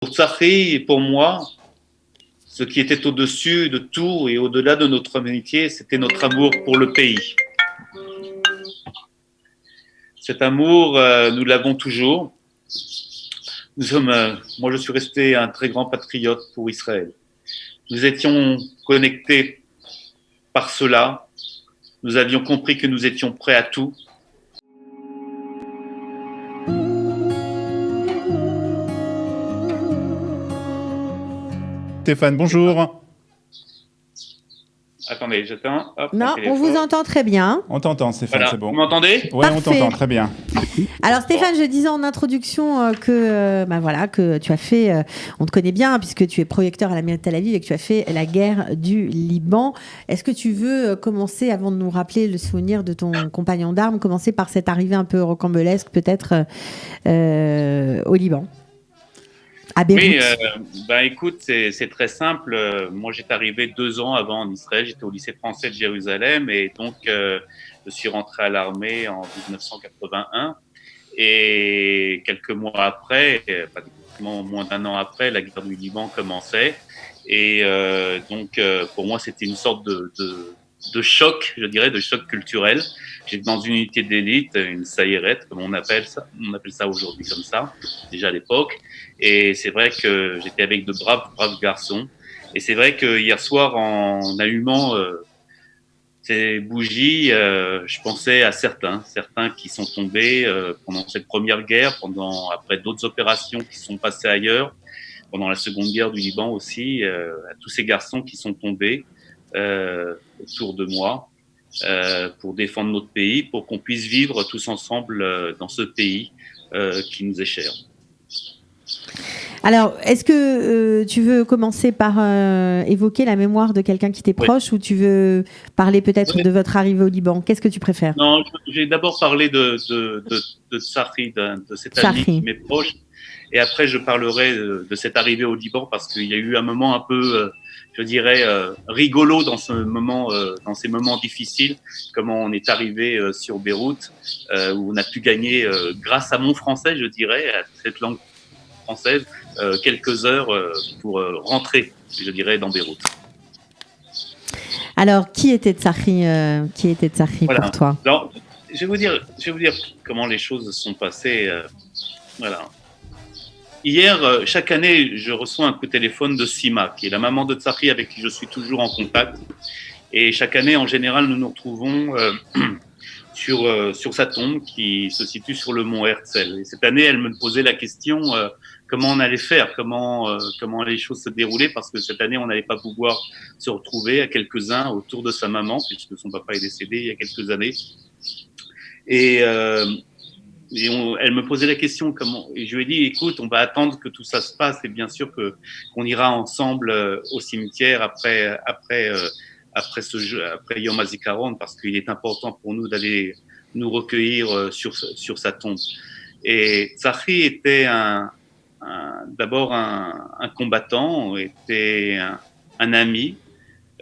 Pour Tsahri et pour moi, ce qui était au-dessus de tout et au-delà de notre amitié, c'était notre amour pour le pays. Cet amour, nous l'avons toujours. Moi, je suis resté un très grand patriote pour Israël. Nous étions connectés par cela. Nous avions compris que nous étions prêts à tout. Stéphane, bonjour. Attendez, j'attends. Hop, non, on vous entend très bien. On t'entend, Stéphane, voilà. C'est bon. Vous m'entendez? Oui, on t'entend très bien. Alors Stéphane, je disais en introduction que tu as fait, on te connaît bien puisque tu es projecteur à la mairie de Tel Aviv et que tu as fait la guerre du Liban. Est-ce que tu veux commencer, avant de nous rappeler le souvenir de ton compagnon d'armes, commencer par cette arrivée un peu rocambolesque peut-être au Liban? À Beyrouth. Oui, écoute, c'est très simple. Moi, j'étais arrivé 2 ans avant en Israël. J'étais au lycée français de Jérusalem et donc je suis rentré à l'armée en 1981. Et quelques mois après, pratiquement moins d'1 an après, la guerre du Liban commençait. Et donc, pour moi, c'était une sorte de choc, je dirais, de choc culturel. J'étais dans une unité d'élite, une saïrette, comme on appelle ça aujourd'hui comme ça, déjà à l'époque. Et c'est vrai que j'étais avec de braves garçons. Et c'est vrai que hier soir, en allumant ces bougies, je pensais à certains qui sont tombés pendant cette première guerre, après d'autres opérations qui sont passées ailleurs, pendant la seconde guerre du Liban aussi, à tous ces garçons qui sont tombés autour de moi pour défendre notre pays, pour qu'on puisse vivre tous ensemble dans ce pays qui nous est cher. Alors, est-ce que tu veux commencer par évoquer la mémoire de quelqu'un qui t'est proche, ou tu veux parler peut-être de votre arrivée au Liban? Qu'est-ce que tu préfères? Non, je vais d'abord parler de Tsahri, de cet ami qui m'est proche, et après je parlerai de cette arrivée au Liban parce qu'il y a eu un moment un peu, je dirais, rigolo dans ces moments difficiles, comment on est arrivé sur Beyrouth, où on a pu gagner, grâce à mon français, je dirais, à cette langue française, quelques heures pour rentrer, je dirais, dans Beyrouth. Alors, qui était Tsahri voilà. Pour toi? Alors, je vais vous dire comment les choses se sont passées. Voilà. Hier, chaque année, je reçois un coup de téléphone de Sima, qui est la maman de Tsahri avec qui je suis toujours en contact. Et chaque année, en général, nous nous retrouvons sur sa tombe qui se situe sur le mont Herzl. Et cette année, elle me posait la question comment on allait faire, comment les choses se déroulaient, parce que cette année, on n'allait pas pouvoir se retrouver à quelques-uns autour de sa maman, puisque son papa est décédé il y a quelques années. Et elle me posait la question et je lui ai dit, écoute, on va attendre que tout ça se passe, et bien sûr qu'on ira ensemble au cimetière après Yom HaZikaron, parce qu'il est important pour nous d'aller nous recueillir sur sa tombe. Et Tsahri était d'abord un combattant, était un ami.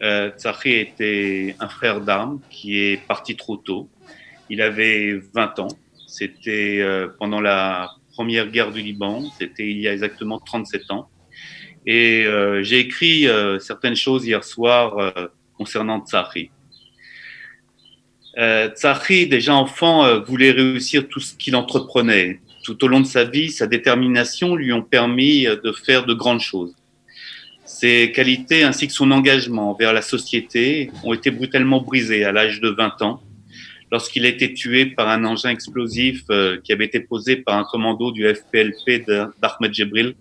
Tsahri était un frère d'armes qui est parti trop tôt. Il avait 20 ans. C'était pendant la première guerre du Liban. C'était il y a exactement 37 ans. Et j'ai écrit certaines choses hier soir concernant Tsahri. Tsahri, déjà enfant, voulait réussir tout ce qu'il entreprenait. Tout au long de sa vie, sa détermination lui ont permis de faire de grandes choses. Ses qualités ainsi que son engagement envers la société ont été brutalement brisés à l'âge de 20 ans, lorsqu'il a été tué par un engin explosif qui avait été posé par un commando du FPLP d'Ahmed Jebril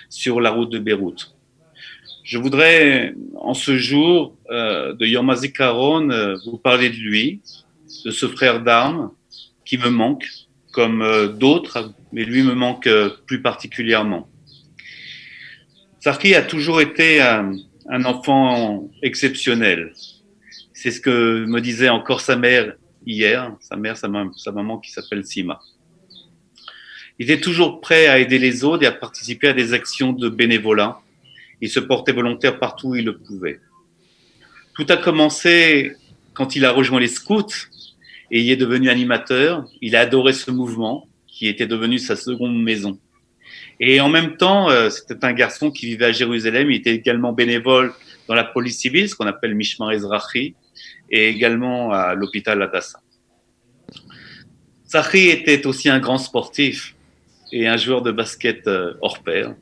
sur la route de Beyrouth. Je voudrais, en ce jour de Yom HaZikaron, vous parler de lui, de ce frère d'armes qui me manque, comme d'autres, mais lui me manque plus particulièrement. Tsahri a toujours été un enfant exceptionnel. C'est ce que me disait encore sa mère hier, sa maman qui s'appelle Sima. Il était toujours prêt à aider les autres et à participer à des actions de bénévolat. Il se portait volontaire partout où il le pouvait. Tout a commencé quand il a rejoint les scouts et y est devenu animateur. Il a adoré ce mouvement qui était devenu sa seconde maison. Et en même temps, c'était un garçon qui vivait à Jérusalem. Il était également bénévole dans la police civile, ce qu'on appelle Mishmar Ezrachi, et également à l'hôpital Hadassah. Tzachi était aussi un grand sportif et un joueur de basket hors pair.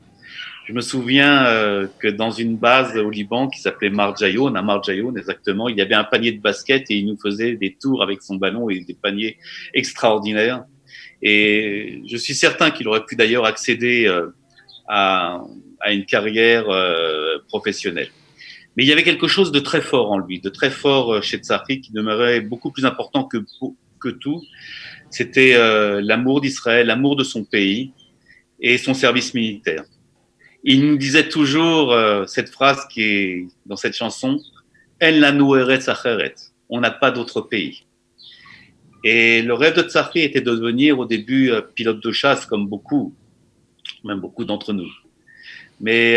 Je me souviens que dans une base au Liban qui s'appelait Marjayoun, à Marjayoun exactement, il y avait un panier de basket et il nous faisait des tours avec son ballon et des paniers extraordinaires. Et je suis certain qu'il aurait pu d'ailleurs accéder à une carrière professionnelle. Mais il y avait quelque chose de très fort en lui, de très fort chez Tzachi qui demeurait beaucoup plus important que tout. C'était l'amour d'Israël, l'amour de son pays et son service militaire. Il nous disait toujours cette phrase qui est dans cette chanson, En lanu eretz acheret, on n'a pas d'autre pays. Et le rêve de Tzachi était de devenir au début pilote de chasse comme beaucoup, même beaucoup d'entre nous. Mais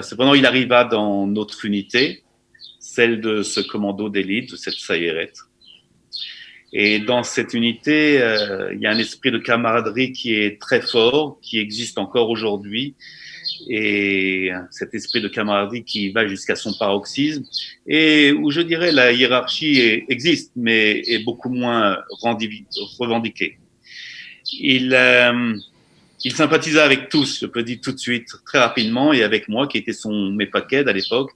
cependant, il arriva dans notre unité, celle de ce commando d'élite, de cette Sayeret. Et dans cette unité, il y a un esprit de camaraderie qui est très fort, qui existe encore aujourd'hui. Et cet esprit de camaraderie qui va jusqu'à son paroxysme et où je dirais la hiérarchie existe, mais est beaucoup moins revendiquée. Il sympathisait avec tous, je peux dire tout de suite, très rapidement, et avec moi, qui était son mépaked à l'époque.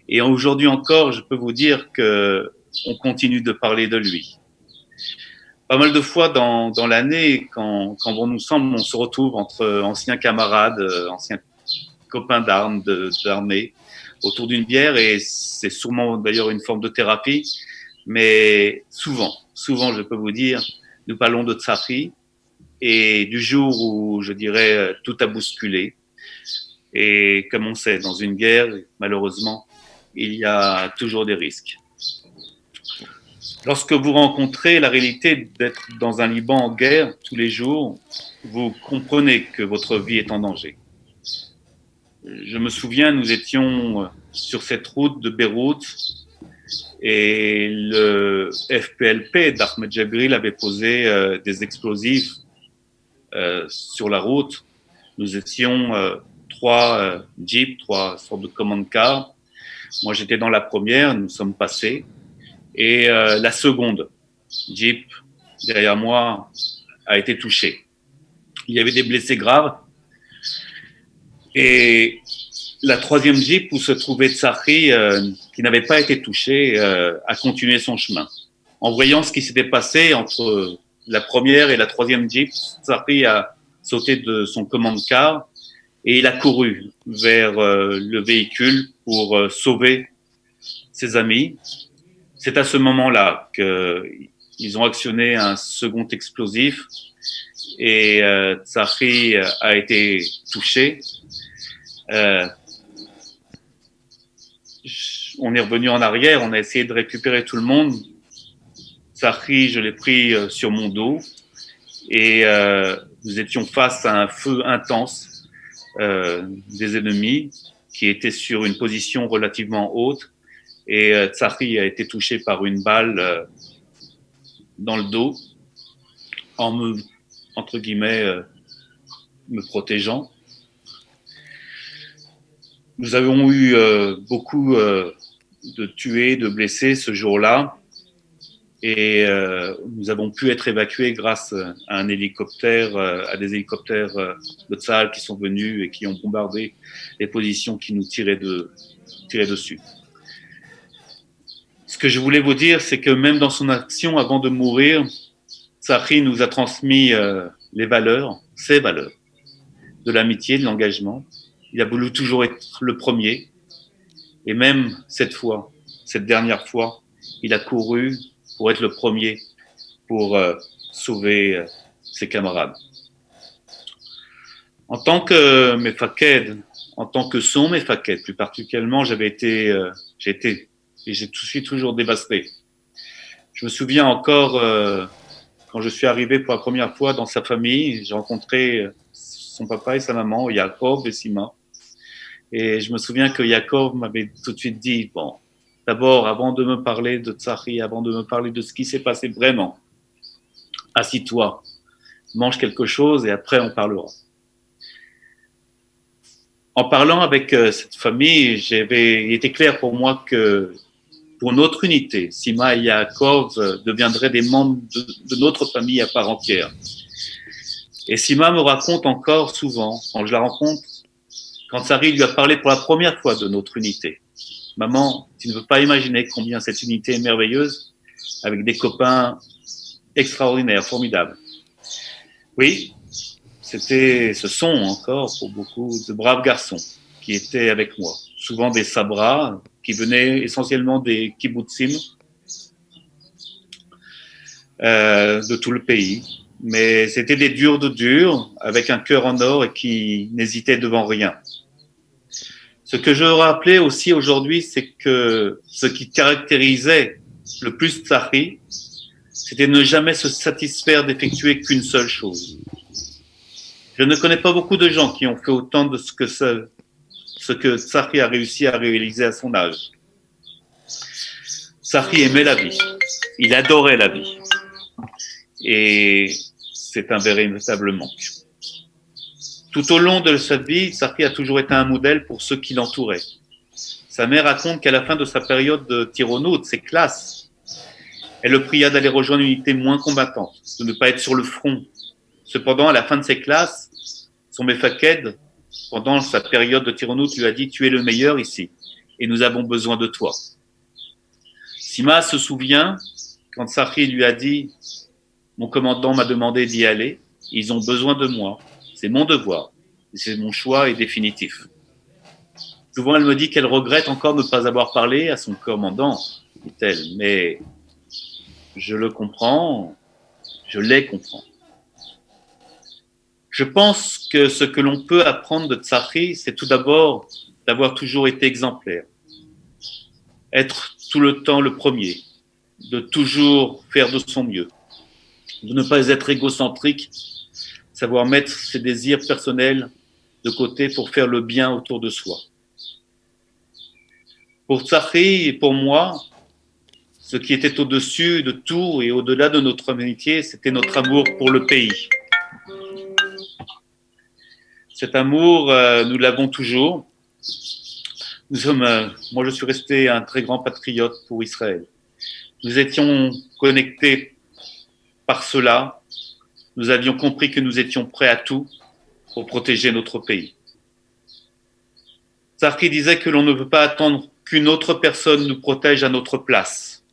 Et aujourd'hui encore, je peux vous dire qu'on continue de parler de lui. Pas mal de fois dans l'année, quand on nous semble, on se retrouve entre anciens camarades, anciens copains d'armée, autour d'une bière, et c'est sûrement d'ailleurs une forme de thérapie. Mais souvent, je peux vous dire, nous parlons de Tzachi, et du jour où, je dirais, tout a bousculé. Et comme on sait, dans une guerre, malheureusement, il y a toujours des risques. Lorsque vous rencontrez la réalité d'être dans un Liban en guerre tous les jours, vous comprenez que votre vie est en danger. Je me souviens, nous étions sur cette route de Beyrouth et le FPLP d'Ahmed Jabril avait posé des explosifs sur la route. Nous étions trois jeeps, trois sortes de command cars. Moi, j'étais dans la première, nous sommes passés. Et la seconde jeep derrière moi a été touchée. Il y avait des blessés graves. Et la troisième jeep où se trouvait Tzachi, qui n'avait pas été touché, a continué son chemin. En voyant ce qui s'était passé entre la première et la troisième jeep, Tzachi a sauté de son command car et il a couru vers le véhicule pour sauver ses amis. C'est à ce moment-là qu'ils ont actionné un second explosif et Tzachi a été touché. On est revenu en arrière, on a essayé de récupérer tout le monde. Tzachi, je l'ai pris sur mon dos et nous étions face à un feu intense des ennemis qui étaient sur une position relativement haute et Tzachi a été touché par une balle dans le dos en me, entre guillemets, me protégeant. Nous avons eu beaucoup de tués, de blessés ce jour-là et nous avons pu être évacués grâce à un hélicoptère, à des hélicoptères de Tsahal qui sont venus et qui ont bombardé les positions qui nous tiraient dessus. Ce que je voulais vous dire, c'est que même dans son action, avant de mourir, Tzachi nous a transmis les valeurs, ses valeurs, de l'amitié, de l'engagement. Il a voulu toujours être le premier. Et même cette fois, cette dernière fois, il a couru pour être le premier, pour sauver ses camarades. En tant que mefaked, en tant que son mefaked, plus particulièrement, j'ai été et je suis toujours dévasté. Je me souviens encore quand je suis arrivé pour la première fois dans sa famille, j'ai rencontré son papa et sa maman, Yaakov et Sima. Et je me souviens que Yaakov m'avait tout de suite dit, bon, d'abord, avant de me parler de Tzachi, avant de me parler de ce qui s'est passé vraiment, assis-toi, mange quelque chose et après on parlera. En parlant avec cette famille, il était clair pour moi que pour notre unité, Sima et Yaakov deviendraient des membres de notre famille à part entière. Et Sima me raconte encore souvent, quand je la rencontre, quand Sari lui a parlé pour la première fois de notre unité. Maman, tu ne peux pas imaginer combien cette unité est merveilleuse, avec des copains extraordinaires, formidables. Oui, ce sont encore pour beaucoup de braves garçons qui étaient avec moi. Souvent des sabras qui venaient essentiellement des kibbutzim de tout le pays. Mais c'était des durs de durs, avec un cœur en or et qui n'hésitaient devant rien. Ce que je veux rappeler aussi aujourd'hui, c'est que ce qui caractérisait le plus Tsahri, c'était ne jamais se satisfaire d'effectuer qu'une seule chose. Je ne connais pas beaucoup de gens qui ont fait autant de ce que Tsahri a réussi à réaliser à son âge. Tsahri aimait la vie. Il adorait la vie. Et c'est un véritable manque. Tout au long de sa vie, Tsahri a toujours été un modèle pour ceux qui l'entouraient. Sa mère raconte qu'à la fin de sa période de tironou, de ses classes, elle le pria d'aller rejoindre une unité moins combattante, de ne pas être sur le front. Cependant, à la fin de ses classes, son mefaked, pendant sa période de tironou, lui a dit « Tu es le meilleur ici et nous avons besoin de toi ». Sima se souvient quand Tsahri lui a dit « Mon commandant m'a demandé d'y aller, ils ont besoin de moi, c'est mon devoir, c'est mon choix et définitif ». Souvent, elle me dit qu'elle regrette encore de ne pas avoir parlé à son commandant, dit-elle, mais je le comprends, je les comprends. Je pense que ce que l'on peut apprendre de Tsahri, c'est tout d'abord d'avoir toujours été exemplaire, être tout le temps le premier, de toujours faire de son mieux, de ne pas être égocentrique, savoir mettre ses désirs personnels de côté pour faire le bien autour de soi. Pour Tsahri et pour moi, ce qui était au-dessus de tout et au-delà de notre amitié, c'était notre amour pour le pays. Cet amour, nous l'avons toujours. Moi, je suis resté un très grand patriote pour Israël. Nous étions connectés par cela. Nous avions compris que nous étions prêts à tout pour protéger notre pays. Tsahri disait que l'on ne peut pas attendre qu'une autre personne nous protège à notre place.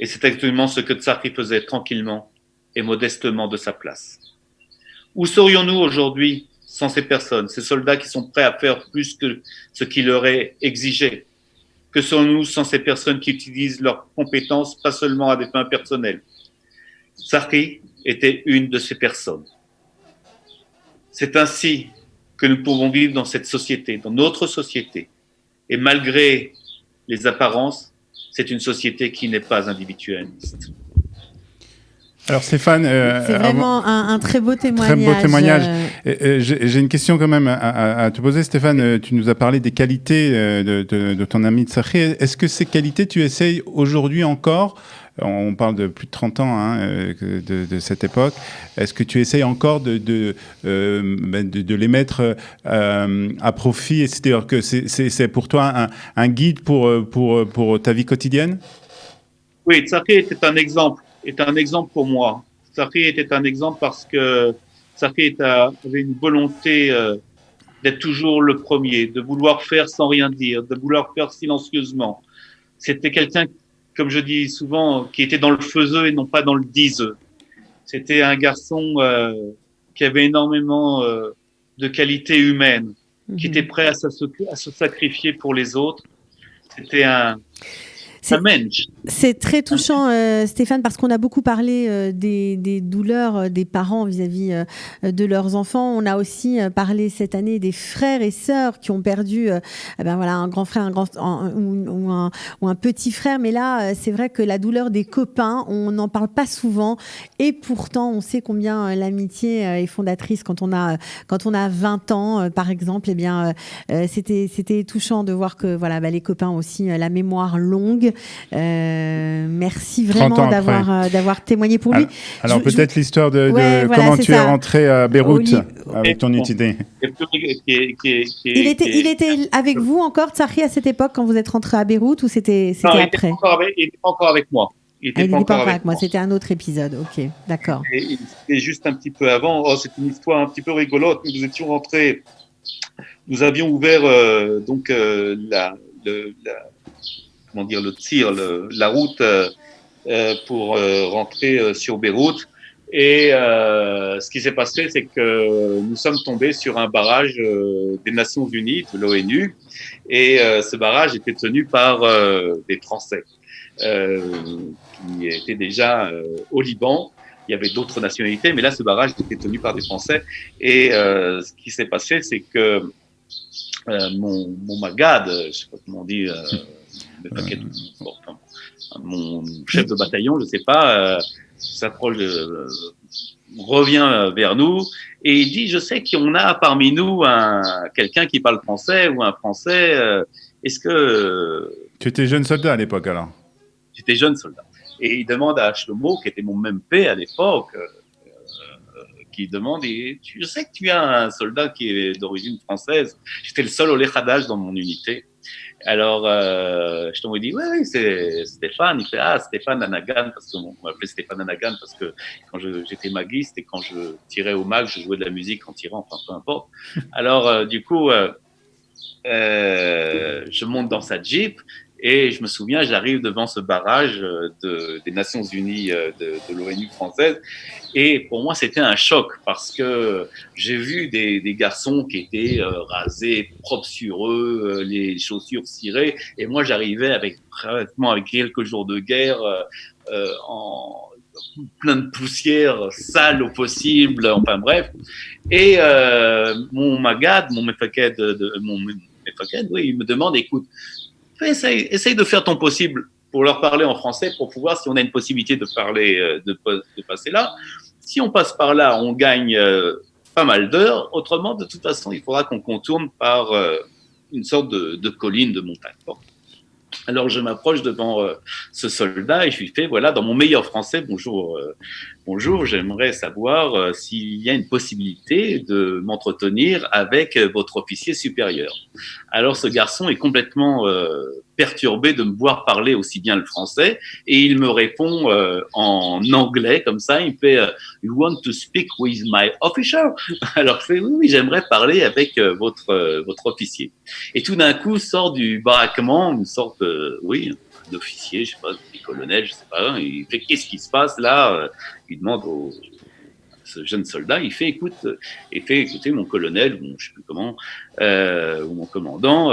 Et c'est exactement ce que Tsahri faisait tranquillement et modestement de sa place. Où serions-nous aujourd'hui sans ces personnes, ces soldats qui sont prêts à faire plus que ce qui leur est exigé? Que serions-nous sans ces personnes qui utilisent leurs compétences pas seulement à des fins personnelles? Tsahri était une de ces personnes. C'est ainsi que nous pouvons vivre dans cette société, dans notre société. Et malgré les apparences, c'est une société qui n'est pas individualiste. Alors Stéphane, c'est vraiment un très beau témoignage. Très beau témoignage. J'ai une question quand même à te poser, Stéphane. Tu nous as parlé des qualités de ton ami Tsahri. Est-ce que ces qualités, tu essayes aujourd'hui encore? On parle de plus de 30 ans de cette époque. Est-ce que tu essayes encore de les mettre à profit? C'est-à-dire que c'est pour toi un guide pour ta vie quotidienne? Oui, Tsahri était un exemple pour moi. Tsahri était un exemple parce que Tsahri avait une volonté d'être toujours le premier, de vouloir faire sans rien dire, de vouloir faire silencieusement. C'était quelqu'un, comme je dis souvent, qui était dans le faiseux et non pas dans le diseux. C'était un garçon qui avait énormément de qualités humaines, qui était prêt à se sacrifier pour les autres. C'était un mensch. C'est très touchant, Stéphane, parce qu'on a beaucoup parlé des douleurs des parents vis-à-vis de leurs enfants. On a aussi parlé cette année des frères et sœurs qui ont perdu un grand frère ou un petit frère. Mais là, c'est vrai que la douleur des copains, on n'en parle pas souvent. Et pourtant, on sait combien l'amitié est fondatrice quand on a 20 ans, par exemple. Eh bien, c'était touchant de voir que les copains ont aussi la mémoire longue. Merci vraiment d'avoir témoigné pour lui. Alors peut-être l'histoire de comment tu es rentré à Beyrouth avec ton unité. Il était avec vous encore, Tsahi, à cette époque, quand vous êtes rentré à Beyrouth, ou c'était après? Il n'était pas encore avec moi. Il n'était pas encore avec moi. C'était un autre épisode. Ok, d'accord. C'était juste un petit peu avant. Oh, c'est une histoire un petit peu rigolote. Nous étions rentrés. Nous avions ouvert la route pour rentrer sur Beyrouth. Et ce qui s'est passé, c'est que nous sommes tombés sur un barrage des Nations Unies, de l'ONU, et ce barrage était tenu par des Français qui étaient déjà au Liban. Il y avait d'autres nationalités, mais là, ce barrage était tenu par des Français. Et ce qui s'est passé, c'est que mon Magad, je ne sais pas comment on dit, mon chef de bataillon, je ne sais pas, s'approche, revient vers nous et il dit, je sais qu'on a parmi nous quelqu'un qui parle français ou un Français. Est-ce que... Tu étais jeune soldat à l'époque alors? J'étais jeune soldat. Et il demande à Shlomo, qui était mon même P à l'époque, qui demande, je sais que tu as un soldat qui est d'origine française. J'étais le seul au Lechadaj dans mon unité. Alors, Shlomo dit, oui, c'est Stéphane. Il fait, Stéphane Anagan, parce qu'on m'appelait Stéphane Anagan, parce que quand j'étais maguiste et quand je tirais au mag, je jouais de la musique en tirant, enfin, peu importe. Alors, du coup, je monte dans sa Jeep. Et je me souviens, j'arrive devant ce barrage des Nations Unies de l'ONU française. Et pour moi, c'était un choc parce que j'ai vu des garçons qui étaient rasés, propres sur eux, les chaussures cirées. Et moi, j'arrivais avec quelques jours de guerre en plein de poussière, sale au possible, enfin bref. Et mon Magad, mon Mefaked, il me demande, écoute, essaye de faire ton possible pour leur parler en français pour pouvoir, si on a une possibilité de parler, de passer là. Si on passe par là, on gagne pas mal d'heures. Autrement, de toute façon, il faudra qu'on contourne par une sorte de colline, de montagne. Bon. Alors, je m'approche devant ce soldat et je lui fais, voilà, dans mon meilleur français, bonjour, j'aimerais savoir s'il y a une possibilité de m'entretenir avec votre officier supérieur. Alors, ce garçon est complètement perturbé de me voir parler aussi bien le français et il me répond en anglais, comme ça, il me fait « You want to speak with my officer ?» Alors, je fais « Oui, j'aimerais parler avec votre officier. » Et tout d'un coup, sort du baraquement une sorte d'officier, je sais pas, des colonels, je sais pas. Il fait, qu'est-ce qui se passe là? Il demande ce jeune soldat, il fait, écoutez, mon colonel, je sais plus comment, ou mon commandant,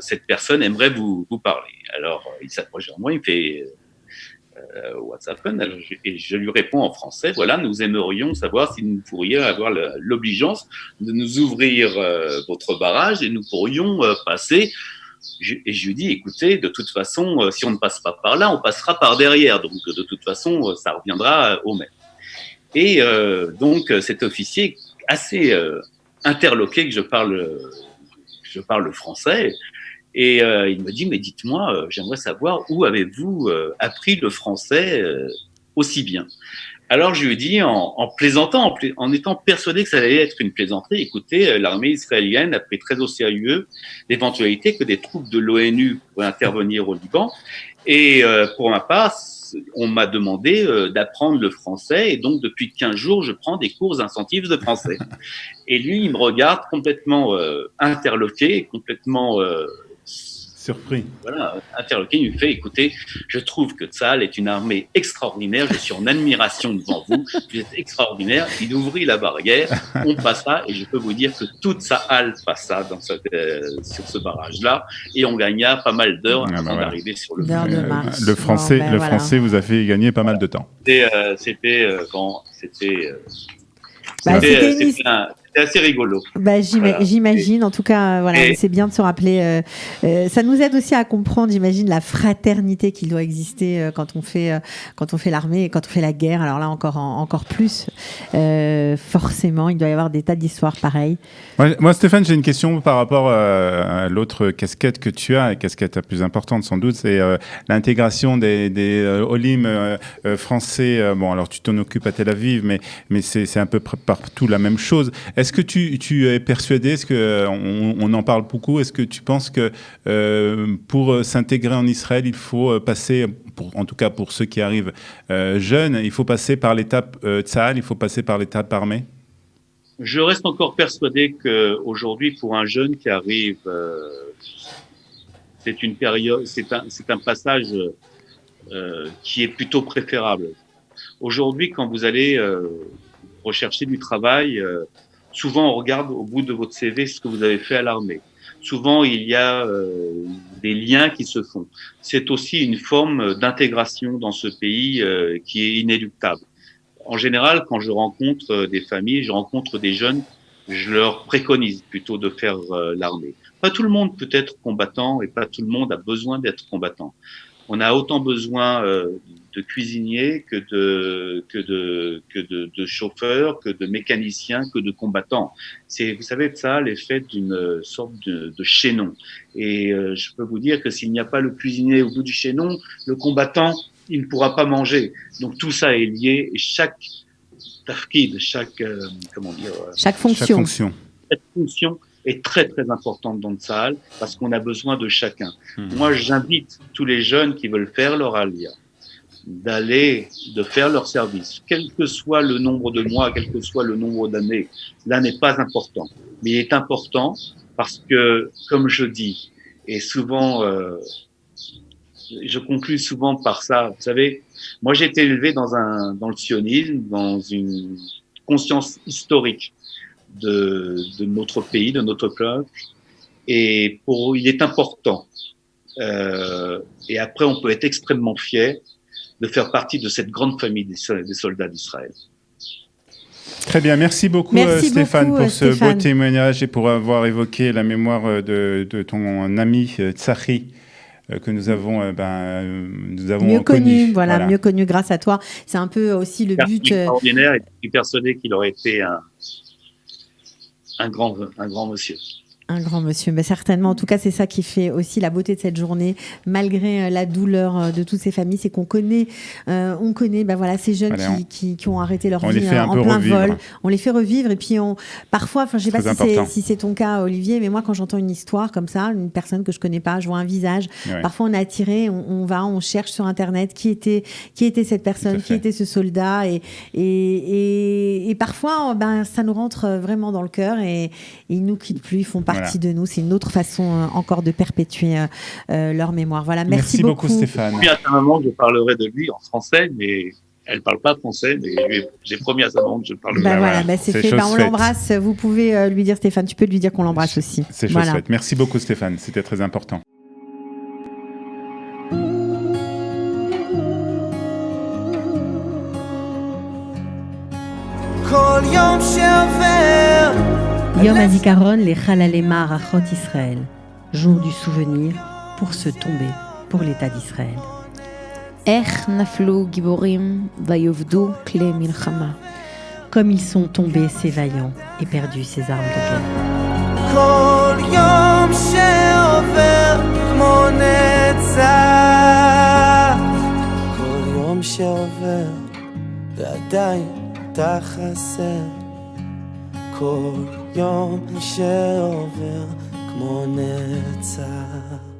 cette personne aimerait vous parler. Alors, il s'approche vers moi, il fait, what's happened? Et je lui réponds en français, voilà, nous aimerions savoir si nous pourrions avoir l'obligeance de nous ouvrir votre barrage et nous pourrions passer. Et je lui dis, écoutez, de toute façon, si on ne passe pas par là, on passera par derrière. Donc, de toute façon, ça reviendra au même. Et donc, cet officier, assez interloqué que je parle français, et il me dit, mais dites-moi, j'aimerais savoir où avez-vous appris le français aussi bien? Alors, je lui ai dit, en plaisantant, en étant persuadé que ça allait être une plaisanterie, écoutez, l'armée israélienne a pris très au sérieux l'éventualité que des troupes de l'ONU pourraient intervenir au Liban. Et pour ma part, on m'a demandé d'apprendre le français. Et donc, depuis 15 jours, je prends des cours intensifs de français. Et lui, il me regarde complètement interloqué, complètement... surpris. Voilà, interloqué, il me fait, écoutez, je trouve que Tsahal est une armée extraordinaire, je suis en admiration devant vous, vous êtes extraordinaire. Il ouvrit la barrière, on passa, et je peux vous dire que toute Tsahal passa sur ce barrage-là, et on gagna pas mal d'heures avant d'arriver sur le marche. Le français vous a fait gagner pas mal de temps. C'était c'est assez rigolo. Bah, Voilà. j'imagine. En tout cas, voilà, Et- c'est bien de se rappeler. Ça nous aide aussi à comprendre, j'imagine, la fraternité qu'il doit exister quand on fait l'armée et quand on fait la guerre. Alors là, encore plus. Forcément, il doit y avoir des tas d'histoires pareilles. Moi, Stéphane, j'ai une question par rapport à l'autre casquette que tu as, la casquette la plus importante sans doute, c'est l'intégration des Olim français. Bon, alors tu t'en occupes à Tel Aviv, mais c'est un peu partout la même chose. Est-ce que tu es persuadé, est-ce qu'on en parle beaucoup, est-ce que tu penses que pour s'intégrer en Israël, il faut passer, en tout cas pour ceux qui arrivent jeunes, il faut passer par l'étape Tzahal, il faut passer par l'étape armée? Je reste encore persuadé qu'aujourd'hui, pour un jeune qui arrive, c'est une période, c'est un passage qui est plutôt préférable. Aujourd'hui, quand vous allez rechercher du travail, souvent on regarde au bout de votre CV ce que vous avez fait à l'armée. Souvent, il y a des liens qui se font. C'est aussi une forme d'intégration dans ce pays qui est inéluctable. En général, quand je rencontre des familles, je rencontre des jeunes, je leur préconise plutôt de faire l'armée. Pas tout le monde peut être combattant et pas tout le monde a besoin d'être combattant. On a autant besoin de cuisiniers que de chauffeurs, que de mécaniciens, que de combattants. Vous savez, ça l'effet d'une sorte de chaînon. Et je peux vous dire que s'il n'y a pas le cuisinier au bout du chaînon, le combattant, il ne pourra pas manger. Donc tout ça est lié et chaque tafkid, chaque Fonction. Cette fonction est très très importante dans le Tsahal parce qu'on a besoin de chacun. Moi, j'invite tous les jeunes qui veulent faire leur alia de faire leur service, quel que soit le nombre de mois, quel que soit le nombre d'années. Là n'est pas important, mais il est important parce que, comme je dis, et souvent je conclus souvent par ça. Vous savez, moi j'ai été élevé dans le sionisme, dans une conscience historique de notre pays, de notre peuple, et il est important. Et après, on peut être extrêmement fier de faire partie de cette grande famille des soldats d'Israël. Très bien, merci beaucoup Stéphane pour ce beau témoignage et pour avoir évoqué la mémoire de ton ami Tsahi. Que nous avons mieux connu, voilà, mieux connu grâce à toi. C'est un peu aussi le but. Extraordinaire, et je suis persuadé qu'il aurait été un grand monsieur. Un grand monsieur, mais certainement. En tout cas, c'est ça qui fait aussi la beauté de cette journée, malgré la douleur de toutes ces familles, c'est qu'on connaît, voilà, ces jeunes qui ont arrêté leur vie en plein vol. On les fait revivre et puis parfois, je sais pas si c'est ton cas, Olivier, mais moi, quand j'entends une histoire comme ça, une personne que je connais pas, je vois un visage, parfois on est attiré, on cherche sur Internet qui était cette personne, qui était ce soldat, et parfois, ça nous rentre vraiment dans le cœur et ils nous quittent plus, ils font partie de nous. C'est une autre façon encore de perpétuer leur mémoire. Voilà, merci beaucoup Stéphane. À sa maman, je parlerai de lui en français, mais elle parle pas français, mais j'ai promis à sa maman que je parlerai. C'est fait. On l'embrasse. Vous pouvez lui dire, Stéphane, tu peux lui dire qu'on l'embrasse aussi. C'est chose faite. Merci beaucoup Stéphane, c'était très important. Yom HaZikaron les Chalalei Ma'arachot Israël, jour du souvenir pour se tomber pour l'État d'Israël. Ech naflu giborim vayovdu kle milchama. Comme ils sont tombés ces vaillants et perdus ces armes de guerre. Kol yom she'over kmo netzach. Kol yom she'over ועדיין אתה חסר. כל יום שעובר כמו נצח.